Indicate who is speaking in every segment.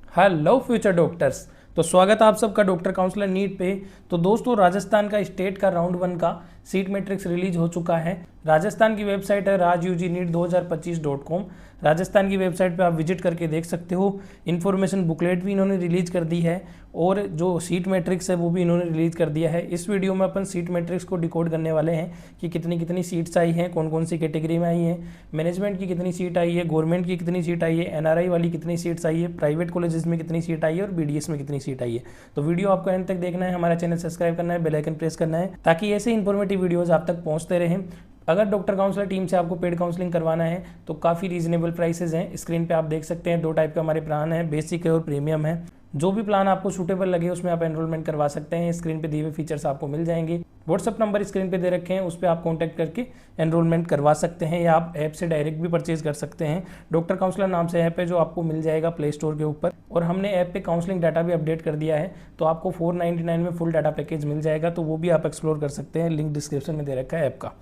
Speaker 1: Hello future doctors. तो स्वागत है आप सबका डॉक्टर काउंसलर नीट पे। तो दोस्तों, राजस्थान का स्टेट का राउंड 1 का सीट मैट्रिक्स रिलीज हो चुका है। राजस्थान की वेबसाइट है rajugneet2025.com। राजस्थान की वेबसाइट पे आप विजिट करके देख सकते हो। इन्फॉर्मेशन बुकलेट भी इन्होंने रिलीज कर दी है और जो सीट मैट्रिक्स है वो भी इन्होंने रिलीज कर दिया है। इस वीडियो में अपन सीट मैट्रिक्स को डिकोड करने वाले हैं कि कितनी कितनी सीट्स आई हैं, कौन कौन सी कैटेगरी में आई हैं, मैनेजमेंट की कितनी सीट आई है, गवर्नमेंट की कितनी सीट आई है, एनआरआई वाली कितनी सीट्स आई है, प्राइवेट कॉलेजेस में कितनी सीट आई है और बीडीएस में कितनी सीट आई है। तो वीडियो आपको एंड तक देखना है, हमारा चैनल सब्सक्राइब करना है, बेल आइकन प्रेस करना है ताकि ऐसे इंफॉर्मेटिव वीडियोस आप तक पहुंचते रहें। अगर डॉक्टर काउंसलर टीम से आपको पेड काउंसलिंग करवाना है तो काफ़ी रीजनेबल प्राइसेस हैं। स्क्रीन पे आप देख सकते हैं 2 टाइप का हमारे प्लान है, बेसिक है और प्रीमियम है। जो भी प्लान आपको सूटेबल लगे उसमें आप एनरोलमेंट करवा सकते हैं। स्क्रीन पे दिए हुए फीचर्स आपको मिल जाएंगे। व्हाट्सअप नंबर स्क्रीन पे दे रखे हैं, उस पर आप कॉन्टैक्ट करके एनरोलमेंट करवा सकते हैं या आप ऐप से डायरेक्ट भी परचेज कर सकते हैं। डॉक्टर काउंसलर नाम से ऐप है जो आपको मिल जाएगा प्ले स्टोर के ऊपर, और हमने ऐप पे काउंसलिंग डाटा भी अपडेट कर दिया है। तो आपको 499 में फुल डाटा पैकेज मिल जाएगा, तो वो भी आप एक्सप्लोर कर सकते हैं। लिंक डिस्क्रिप्शन में दे रखा है ऐप का।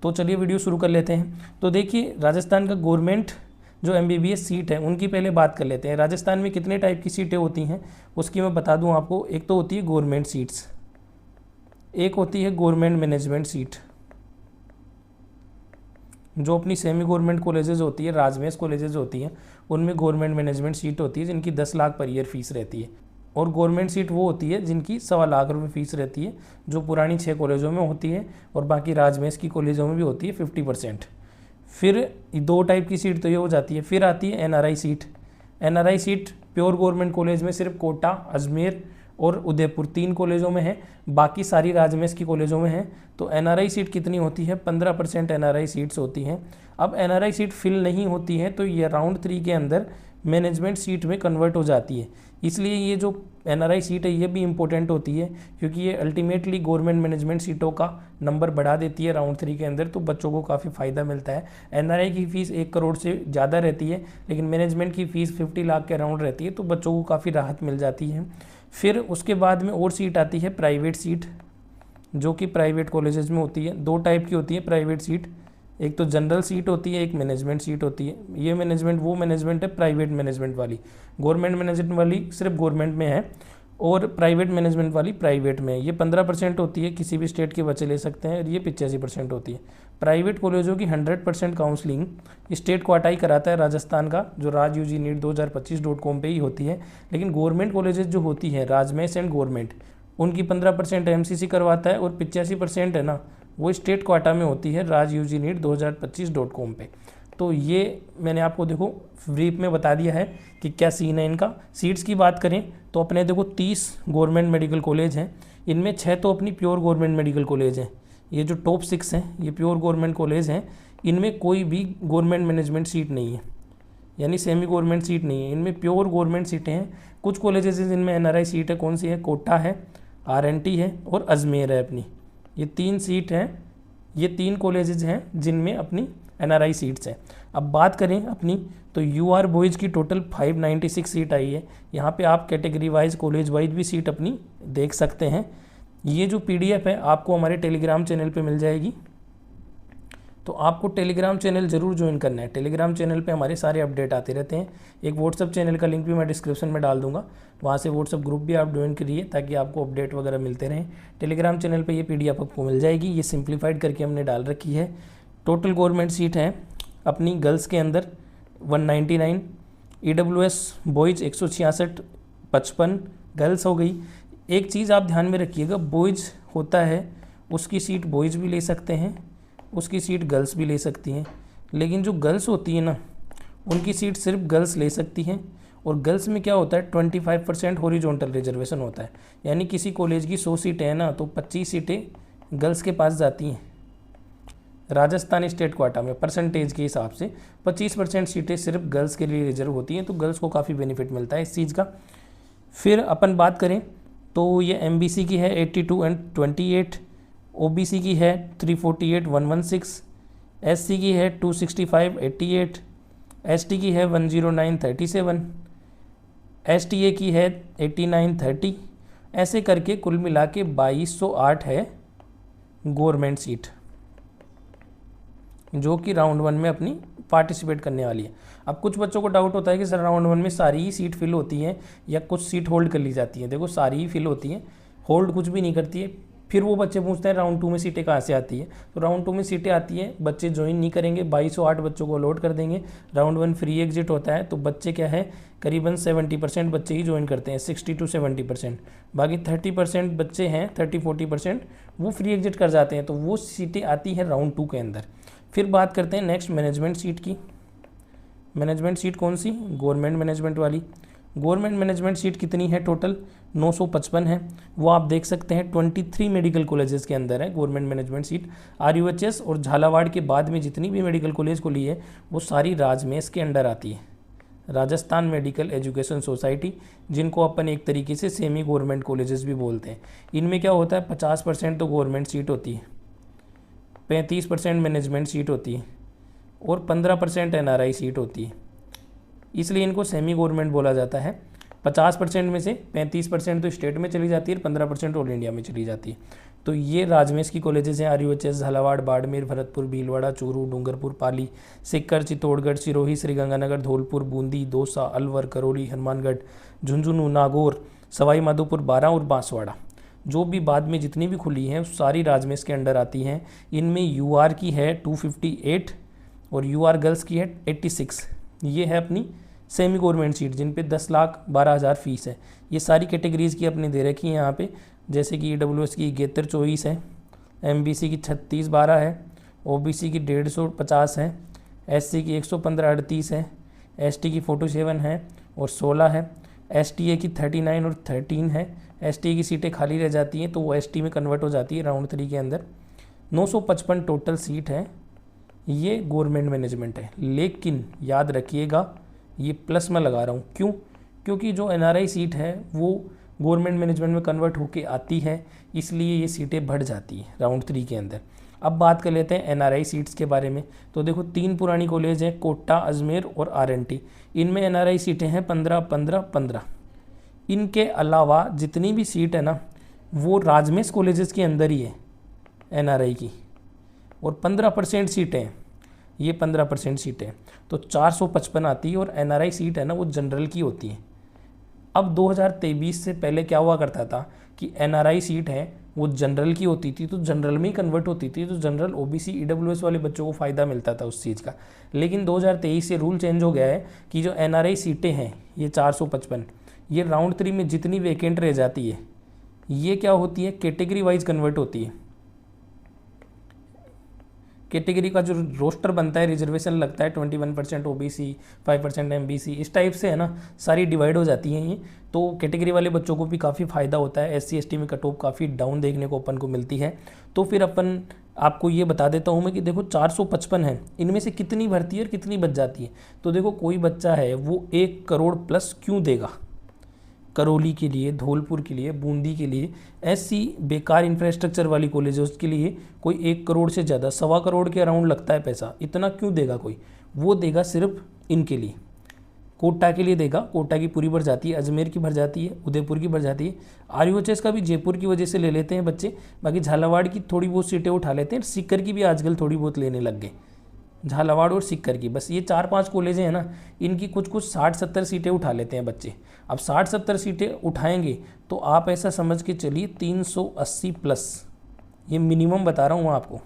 Speaker 1: तो चलिए वीडियो शुरू कर लेते हैं। तो देखिए, राजस्थान का गवर्नमेंट जो एमबीबीएस सीट है उनकी पहले बात कर लेते हैं। राजस्थान में कितने टाइप की सीटें होती हैं उसकी मैं बता दूं आपको। एक तो होती है गवर्नमेंट सीट्स, एक होती है गवर्नमेंट मैनेजमेंट सीट। जो अपनी सेमी गवर्नमेंट कॉलेजेस होती है, राजमेस कॉलेजेस होती हैं, उनमें गवर्नमेंट मैनेजमेंट सीट होती है जिनकी 10 लाख पर ईयर फीस रहती है। और गवर्नमेंट सीट वो होती है जिनकी 1.25 लाख रुपये फीस रहती है, जो पुरानी 6 कॉलेजों में होती है और बाकी राजमेस की कॉलेजों में भी होती है 50%। फिर 2 टाइप की सीट तो ये हो जाती है। फिर आती है NRI seat. NRI seat pure government college में सिर्फ कोटा, अजमेर और उदयपुर 3 कॉलेजों में है, बाकी सारी राजमेस की कॉलेजों में है। तो एनआरआई सीट कितनी होती है? 15% एनआरआई सीट्स होती हैं। अब एनआरआई सीट फिल नहीं होती है तो ये राउंड 3 के अंदर मैनेजमेंट सीट में कन्वर्ट हो जाती है। इसलिए ये जो एनआरआई सीट है ये भी इम्पोर्टेंट होती है, क्योंकि ये अल्टीमेटली गवर्नमेंट मैनेजमेंट सीटों का नंबर बढ़ा देती है राउंड 3 के अंदर, तो बच्चों को काफ़ी फ़ायदा मिलता है। एनआरआई की फ़ीस 1 करोड़ से ज़्यादा रहती है, लेकिन मैनेजमेंट की फ़ीस 50 लाख के अराउंड रहती है, तो बच्चों को काफ़ी राहत मिल जाती है। फिर उसके बाद में और सीट आती है प्राइवेट सीट, जो कि प्राइवेट कॉलेजेस में होती है। 2 टाइप की होती है प्राइवेट सीट, एक तो जनरल सीट होती है, एक मैनेजमेंट सीट होती है। ये मैनेजमेंट वो मैनेजमेंट है प्राइवेट मैनेजमेंट वाली। गवर्नमेंट मैनेजमेंट वाली सिर्फ गवर्नमेंट में है और प्राइवेट मैनेजमेंट वाली प्राइवेट में है। ये 15% होती है, किसी भी स्टेट के बच्चे ले सकते हैं, और ये 85% होती है। प्राइवेट कॉलेजों की 100% काउंसलिंग स्टेट क्वाटाई कराता है राजस्थान का, जो rajugneet2025.com पे ही होती है। लेकिन गवर्नमेंट कॉलेजेस जो होती है राजमेस एंड गवर्नमेंट, उनकी 15% एमसीसी करवाता है और 85% है ना वो स्टेट क्वाटा में होती है rajugneet2025.com पे। तो ये मैंने आपको देखो ब्रीफ में बता दिया है कि क्या सीन है इनका। सीट्स की बात करें तो अपने देखो 30 गवर्नमेंट मेडिकल कॉलेज हैं, इनमें 6 तो अपनी प्योर गवर्नमेंट मेडिकल कॉलेज हैं। ये जो टॉप 6 हैं ये प्योर गवर्नमेंट कॉलेज हैं। इनमें कोई भी गवर्नमेंट मैनेजमेंट सीट नहीं है, यानी सेमी गवर्नमेंट सीट नहीं है, इनमें प्योर गवर्नमेंट सीटें हैं। कुछ कॉलेजेस जिनमें एनआरआई सीट है, कौन सी है? कोटा है, आरएनटी है और अजमेर है अपनी। ये 3 सीट हैं, ये 3 कॉलेजेस हैं जिनमें अपनी एनआरआई सीट्स हैं। अब बात करें अपनी, तो यूआर बॉयज़ की टोटल 596 सीट आई है। यहाँ पे आप कैटेगरी वाइज, कॉलेज वाइज भी सीट अपनी देख सकते हैं। ये जो पीडीएफ है आपको हमारे टेलीग्राम चैनल पे मिल जाएगी, तो आपको टेलीग्राम चैनल ज़रूर ज्वाइन करना है। टेलीग्राम चैनल पे हमारे सारे अपडेट आते रहते हैं। एक व्हाट्सअप चैनल का लिंक भी मैं डिस्क्रिप्शन में डाल दूंगा, वहाँ से व्हाट्सअप ग्रुप भी आप ज्वाइन करिए ताकि आपको अपडेट वगैरह मिलते रहें। टेलीग्राम चैनल पे ये पीडीएफ आपको मिल जाएगी। ये सिंप्लीफाइड करके हमने डाल रखी है। टोटल गवर्नमेंट सीट है अपनी गर्ल्स के अंदर 199, ईडब्ल्यूएस बॉयज़ 166, 55 गर्ल्स हो गई। एक चीज़ आप ध्यान में रखिएगा, बॉयज़ होता है उसकी सीट बॉयज़ भी ले सकते हैं, उसकी सीट गर्ल्स भी ले सकती हैं। लेकिन जो गर्ल्स होती है ना, उनकी सीट सिर्फ गर्ल्स ले सकती हैं। और गर्ल्स में क्या होता है, 25% हॉरिजॉन्टल रिजर्वेशन होता है। यानी किसी कॉलेज की 100 सीटें हैं ना, तो 25 सीटें गर्ल्स के पास जाती हैं। राजस्थान स्टेट क्वाटा में परसेंटेज के हिसाब से 25% सीटें सिर्फ गर्ल्स के लिए रिजर्व होती हैं, तो गर्ल्स को काफ़ी बेनिफिट मिलता है इस चीज़ का। फिर अपन बात करें तो ये एमबीसी की है 82 एंड 28, ओबीसी की है 348 116, एससी की है 265 88, एसटी की है 109 37, एसटीए की है 89 30। ऐसे करके कुल मिला के 2208 है गवर्नमेंट सीट, जो कि राउंड 1 में अपनी पार्टिसिपेट करने वाली है। अब कुछ बच्चों को डाउट होता है कि सर राउंड 1 में सारी ही सीट फिल होती हैं या कुछ सीट होल्ड कर ली जाती हैं। देखो सारी ही फिल होती हैं, होल्ड कुछ भी नहीं करती है। फिर वो बच्चे पूछते हैं राउंड 2 में सीटें कहाँ से आती है, तो राउंड 2 में सीटें आती हैं, बच्चे ज्वाइन नहीं करेंगे, 2208 बच्चों को अलॉट कर देंगे। राउंड 1 फ्री एग्जिट होता है, तो बच्चे क्या है करीबन 70% बच्चे ही ज्वाइन करते हैं, 60 to 70%। बाकी 30% बच्चे हैं, 30-40% वो फ्री एग्जिट कर जाते हैं, तो वो सीटें आती हैं राउंड 2 के अंदर। फिर बात करते हैं नेक्स्ट मैनेजमेंट सीट की। मैनेजमेंट सीट कौन सी, गवर्नमेंट मैनेजमेंट वाली। गवर्नमेंट मैनेजमेंट सीट कितनी है, टोटल 955 है। वो आप देख सकते हैं 23 मेडिकल कॉलेजेस के अंदर है गवर्नमेंट मैनेजमेंट सीट। RUHS और झालावाड़ के बाद में जितनी भी मेडिकल कॉलेज खुली है वो सारी राजमेस के अंडर आती है, राजस्थान मेडिकल एजुकेशन सोसाइटी, जिनको अपन एक तरीके से सेमी गवर्नमेंट कॉलेजेस भी बोलते हैं। इनमें क्या होता है 50% तो गवर्नमेंट सीट होती है, 35% मैनेजमेंट सीट होती है और 15% NRI सीट होती है, इसलिए इनको सेमी गवर्नमेंट बोला जाता है। 50% में से 35% तो स्टेट में चली जाती है, 15% ऑल इंडिया में चली जाती है। तो ये राजमेस की कॉलेजेस हैं, RUHS, झालावाड़, बाड़मेर, भरतपुर, भीलवाड़ा, चूरू, डूंगरपुर, पाली, सीकर, चित्तौड़गढ़, सिरोही, श्रीगंगानगर, धौलपुर, बूंदी, दौसा, अलवर, करौली, हनुमानगढ़, झुंझुनू, नागौर, सवाई माधोपुर, बारां और बांसवाड़ा, जो भी बाद में जितनी भी खुली हैं सारी राजमेस के अंडर आती हैं। इनमें UR की है 258 और UR गर्ल्स की है 86। ये है अपनी सेमी गवर्नमेंट सीट जिन पे 10,12,000 फीस है। ये सारी कैटेगरीज़ की अपने दे रखी है यहाँ पे, जैसे कि EWS की 7124 है, MBC की 3612 है, OBC की 150 है, SC की 11538 है, ST की 47 है और 16 है, STA की 39 और 13 है। STA की सीटें खाली रह जाती हैं तो वो ST में कन्वर्ट हो जाती है राउंड 3 के अंदर। 955 टोटल सीट है, ये गवर्नमेंट मैनेजमेंट है। लेकिन याद रखिएगा ये प्लस में लगा रहा हूँ, क्यों, क्योंकि जो NRI सीट है वो गवर्नमेंट मैनेजमेंट में कन्वर्ट होके आती है, इसलिए ये सीटें बढ़ जाती हैं राउंड 3 के अंदर। अब बात कर लेते हैं NRI सीट्स के बारे में। तो देखो 3 पुरानी कॉलेज हैं, कोटा, अजमेर और RNT। इनमें NRI सीटें हैं 15-15-15। इनके अलावा जितनी भी सीट है ना वो राजमेस कॉलेजेस के अंदर ही है NRI की, और 15% सीटें, ये 15% सीटें, तो 455 आती है। और NRI सीट है ना वो जनरल की होती है। अब 2023 से पहले क्या हुआ करता था कि NRI सीट है वो जनरल की होती थी, तो जनरल में ही कन्वर्ट होती थी, तो जनरल OBC EWS वाले बच्चों को फ़ायदा मिलता था उस चीज़ का। लेकिन 2023 से रूल चेंज हो गया है कि जो NRI सीटें हैं ये 455, ये राउंड 3 में जितनी वैकेंट रह जाती है ये क्या होती है कैटेगरी वाइज कन्वर्ट होती है। कैटेगरी का जो रोस्टर बनता है, रिजर्वेशन लगता है 21% OBC, 5% MBC, इस टाइप से है ना सारी डिवाइड हो जाती हैं ये। तो कैटेगरी वाले बच्चों को भी काफ़ी फ़ायदा होता है। SC ST में कट ऑफ काफ़ी डाउन देखने को अपन को मिलती है। तो फिर अपन आपको ये बता देता हूँ मैं कि देखो 455 है, इनमें से कितनी भर्ती है और कितनी बच जाती है। तो देखो कोई बच्चा है वो 1 करोड़ प्लस क्यों देगा करौली के लिए, धौलपुर के लिए, बूंदी के लिए, ऐसी बेकार इंफ्रास्ट्रक्चर वाली कॉलेज है उसके लिए कोई 1 करोड़ से ज़्यादा, 1.25 करोड़ के अराउंड लगता है पैसा, इतना क्यों देगा कोई। वो देगा सिर्फ इनके लिए, कोटा के लिए देगा। कोटा की पूरी भर जाती है, अजमेर की भर जाती है, उदयपुर की भर जाती है। RUHS का भी जयपुर की वजह से ले लेते हैं बच्चे, बाकी झालावाड़ की थोड़ी बहुत सीटें उठा लेते हैं। सीकर की भी आजकल थोड़ी बहुत लेने लग गए, झालावाड़ और सीकर की, बस ये 4-5 कॉलेजें हैं ना, इनकी कुछ 60-70 सीटें उठा लेते हैं बच्चे। अब 60-70 सीटें उठाएंगे तो आप ऐसा समझ के चलिए 380 प्लस, ये मिनिमम बता रहा हूँ आपको,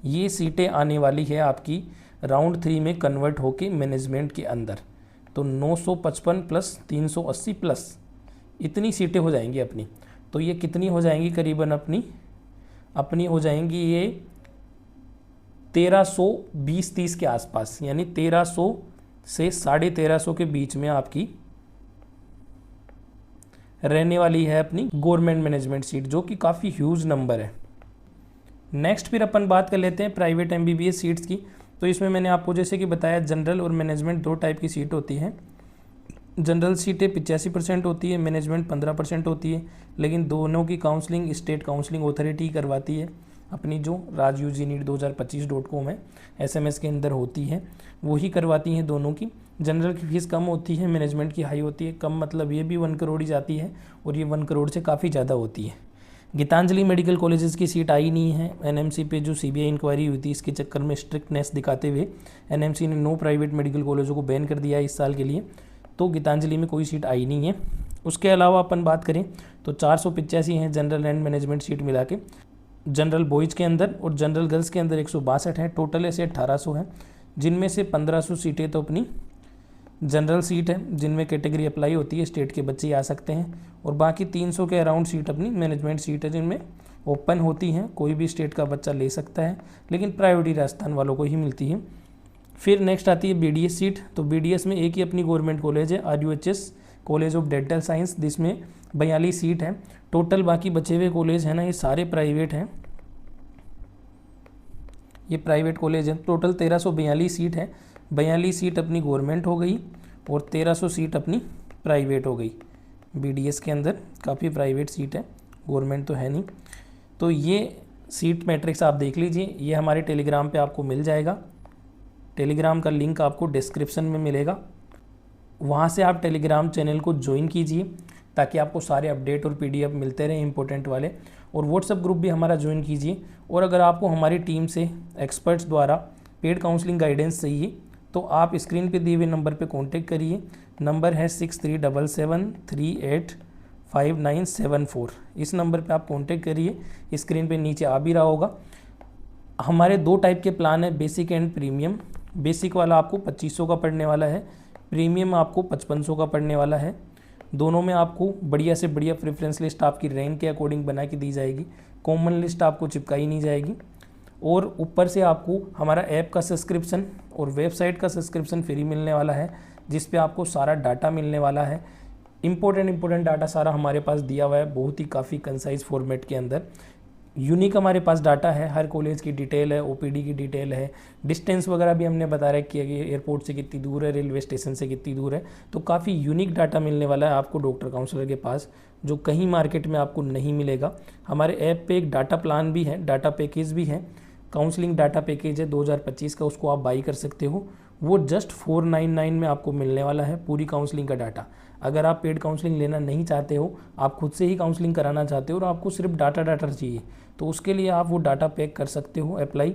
Speaker 1: ये सीटें आने वाली है आपकी राउंड 3 में कन्वर्ट होके मैनेजमेंट के अंदर। तो 955 प्लस 380 प्लस इतनी सीटें हो जाएंगी अपनी। तो ये कितनी हो जाएंगी करीबन अपनी हो जाएंगी ये 1320-30 के आसपास, यानी 1300 से 1350 के बीच में आपकी रहने वाली है अपनी गवर्नमेंट मैनेजमेंट सीट, जो कि काफ़ी ह्यूज नंबर है। नेक्स्ट फिर अपन बात कर लेते हैं प्राइवेट MBBS सीट्स की। तो इसमें मैंने आपको जैसे कि बताया जनरल और मैनेजमेंट 2 टाइप की सीट होती हैं। जनरल सीटें 85% होती है, मैनेजमेंट 15% होती है, लेकिन दोनों की काउंसलिंग स्टेट काउंसलिंग अथॉरिटी करवाती है। अपनी जो rajugneet2025.com है SMS के अंदर होती है, वही करवाती हैं दोनों की। जनरल की फीस कम होती है, मैनेजमेंट की हाई होती है। कम मतलब ये भी 1 करोड़ ही जाती है और ये 1 करोड़ से काफ़ी ज़्यादा होती है। गीतांजलि मेडिकल कॉलेजेस की सीट आई नहीं है। एनएमसी पे जो सीबीआई इंक्वायरी हुई थी, इसके चक्कर में स्ट्रिक्टनेस दिखाते हुए एनएमसी ने 9 प्राइवेट मेडिकल कॉलेजों को बैन कर दिया है इस साल के लिए, तो गीतांजलि में कोई सीट आई नहीं है। उसके अलावा अपन बात करें तो 485 हैं जनरल एंड मैनेजमेंट सीट मिला के, जनरल बॉयज़ के अंदर और जनरल गर्ल्स के अंदर 162 हैं, टोटल ऐसे 1800 हैं, जिनमें से 1500 सीटें तो अपनी जनरल सीट है जिनमें कैटेगरी अप्लाई होती है, स्टेट के बच्चे ही आ सकते हैं, और बाकी 300 के अराउंड सीट अपनी मैनेजमेंट सीट है जिनमें ओपन होती हैं, कोई भी स्टेट का बच्चा ले सकता है, लेकिन प्रायोरिटी राजस्थान वालों को ही मिलती है। फिर नेक्स्ट आती है बीडीएस सीट। तो बीडीएस में एक ही अपनी गवर्नमेंट कॉलेज है, RUHS college of dental science, जिसमें 42 सीट है टोटल। बाकी बचे हुए कॉलेज हैं ना, ये सारे प्राइवेट हैं, ये प्राइवेट कॉलेज है। टोटल 1342 सीट है, 42 सीट अपनी गवर्नमेंट हो गई और 1300 सीट अपनी प्राइवेट हो गई। बीडीएस के अंदर काफ़ी प्राइवेट सीट है, गवर्नमेंट तो है नहीं। तो ये सीट मैट्रिक्स आप देख लीजिए, ये हमारे टेलीग्राम पे आपको मिल जाएगा। टेलीग्राम का लिंक आपको डिस्क्रिप्शन में मिलेगा, वहाँ से आप टेलीग्राम चैनल को ज्वाइन कीजिए ताकि आपको सारे अपडेट और पीडीएफ मिलते रहें इंपॉर्टेंट वाले। और व्हाट्सएप ग्रुप भी हमारा ज्वाइन कीजिए। और अगर आपको हमारी टीम से एक्सपर्ट्स द्वारा पेड काउंसलिंग गाइडेंस चाहिए तो आप स्क्रीन पे दिए हुए नंबर पे कांटेक्ट करिए। नंबर है 6377385974। इस नंबर पे आप कांटेक्ट करिए, स्क्रीन पे नीचे आ भी रहा होगा। हमारे 2 टाइप के प्लान है, बेसिक एंड प्रीमियम। बेसिक वाला आपको 2500 का पड़ने वाला है, प्रीमियम आपको 5500 का पड़ने वाला है। दोनों में आपको बढ़िया से बढ़िया प्रेफरेंस लिस्ट आपकी रैंक के अकॉर्डिंग बना के दी जाएगी, कॉमन लिस्ट आपको चिपकाई नहीं जाएगी। और ऊपर से आपको हमारा ऐप का सब्सक्रिप्शन और वेबसाइट का सब्सक्रिप्शन फ्री मिलने वाला है, जिस पे आपको सारा डाटा मिलने वाला है। इंपॉर्टेंट डाटा सारा हमारे पास दिया हुआ है, बहुत ही काफ़ी कंसाइज फॉर्मेट के अंदर। यूनिक हमारे पास डाटा है, हर कॉलेज की डिटेल है, ओपीडी की डिटेल है, डिस्टेंस वगैरह भी हमने बता रखी है कि एयरपोर्ट से कितनी दूर है, रेलवे स्टेशन से कितनी दूर है। तो काफ़ी यूनिक डाटा मिलने वाला है आपको डॉक्टर काउंसलर के पास, जो कहीं मार्केट में आपको नहीं मिलेगा। हमारे ऐप पे एक डाटा प्लान भी है, डाटा पैकेज भी है, काउंसलिंग डाटा पैकेज है 2025 का, उसको आप बाई कर सकते हो। वो जस्ट 499 में आपको मिलने वाला है पूरी काउंसलिंग का डाटा। अगर आप पेड काउंसलिंग लेना नहीं चाहते हो, आप खुद से ही काउंसलिंग कराना चाहते हो और आपको सिर्फ डाटा चाहिए, तो उसके लिए आप वो डाटा पैक कर सकते हो अप्लाई।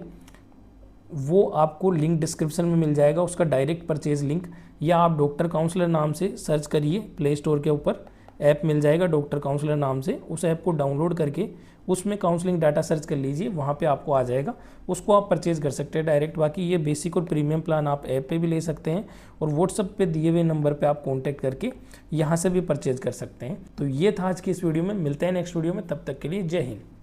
Speaker 1: वो आपको लिंक डिस्क्रिप्शन में मिल जाएगा, उसका डायरेक्ट परचेज लिंक, या आप डॉक्टर काउंसलर नाम से सर्च करिए, प्ले स्टोर के ऊपर ऐप मिल जाएगा डॉक्टर काउंसलर नाम से। उस ऐप को डाउनलोड करके उसमें काउंसलिंग डाटा सर्च कर लीजिए, वहाँ पे आपको आ जाएगा, उसको आप परचेज़ कर सकते हैं डायरेक्ट। बाकी ये बेसिक और प्रीमियम प्लान आप ऐप पे भी ले सकते हैं और व्हाट्सएप पे दिए हुए नंबर पे आप कांटेक्ट करके यहाँ से भी परचेज़ कर सकते हैं। तो ये था आज की इस वीडियो में, मिलते हैं नेक्स्ट वीडियो में, तब तक के लिए जय हिंद।